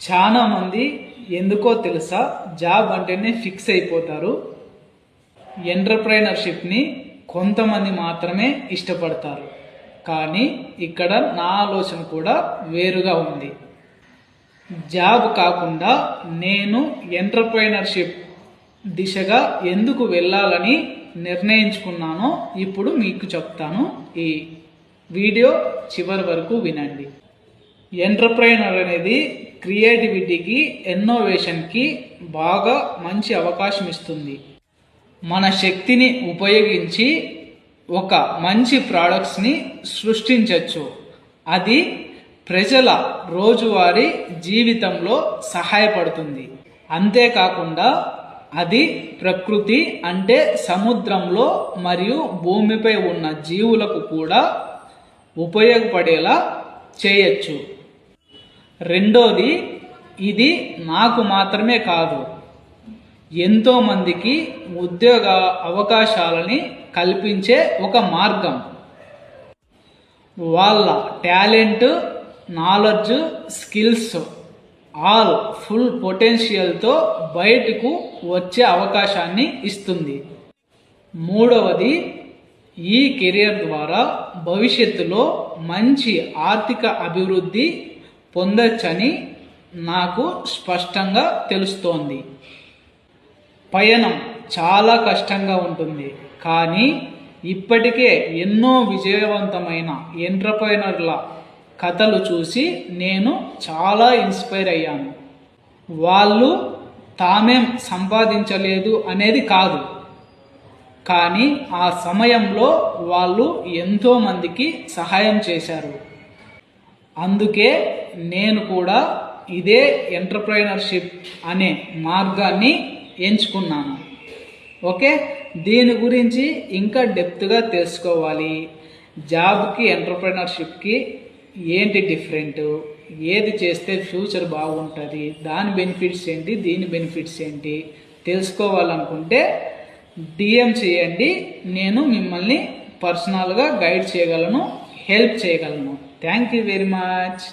చాలా మంది ఎందుకో తెలుసా జాబ్ అంటేనే ఫిక్స్ అయిపోతారు. ఎంటర్ప్రైనర్షిప్ని కొంతమంది మాత్రమే ఇష్టపడతారు. కానీ ఇక్కడ నా ఆలోచన కూడా వేరుగా ఉంది. జాబ్ కాకుండా నేను ఎంటర్ప్రైనర్షిప్ దిశగా ఎందుకు వెళ్ళాలని నిర్ణయించుకున్నానో ఇప్పుడు మీకు చెప్తాను. ఈ వీడియో చివరి వరకు వినండి. ఎంటర్ప్రైనర్ అనేది క్రియేటివిటీకి, ఇన్నోవేషన్కి బాగా మంచి అవకాశం ఇస్తుంది. మన శక్తిని ఉపయోగించి ఒక మంచి ప్రోడక్ట్స్ని సృష్టించవచ్చు. అది ప్రజల రోజువారీ జీవితంలో సహాయపడుతుంది. అంతేకాకుండా అది ప్రకృతి అంటే సముద్రంలో మరియు భూమిపై ఉన్న జీవులకు కూడా ఉపయోగపడేలా చేయొచ్చు. రెండోది, ఇది నాకు మాత్రమే కాదు, ఎంతోమందికి ఉద్యోగ అవకాశాలని కల్పించే ఒక మార్గం. వాళ్ళ talent, knowledge, skills all full పొటెన్షియల్తో బయటకు వచ్చే అవకాశాన్ని ఇస్తుంది. మూడవది, ఈ కెరియర్ ద్వారా భవిష్యత్తులో మంచి ఆర్థిక అభివృద్ధి పొందొచ్చని నాకు స్పష్టంగా తెలుస్తోంది. పయనం చాలా కష్టంగా ఉంటుంది, కానీ ఇప్పటికే ఎన్నో విజయవంతమైన ఎంటర్ప్రైనర్ల కథలు చూసి నేను చాలా ఇన్స్పైర్ అయ్యాను. వాళ్ళు తామేం సంపాదించలేదు అనేది కాదు, కానీ ఆ సమయంలో వాళ్ళు ఎంతోమందికి సహాయం చేశారు. అందుకే నేను కూడా ఇదే ఎంటర్ప్రైనర్షిప్ అనే మార్గాన్ని ఎంచుకున్నాను. ఓకే, దీని గురించి ఇంకా డెప్త్గా తెలుసుకోవాలి. జాబ్కి ఎంటర్ప్రైనర్షిప్కి ఏంటి డిఫరెంట్, ఏది చేస్తే ఫ్యూచర్ బాగుంటుంది, దాని బెనిఫిట్స్ ఏంటి, దీని బెనిఫిట్స్ ఏంటి తెలుసుకోవాలనుకుంటే డిఎం చేయండి. నేను మిమ్మల్ని పర్సనల్గా గైడ్ చేయగలను, హెల్ప్ చేయగలను. Thank you very much.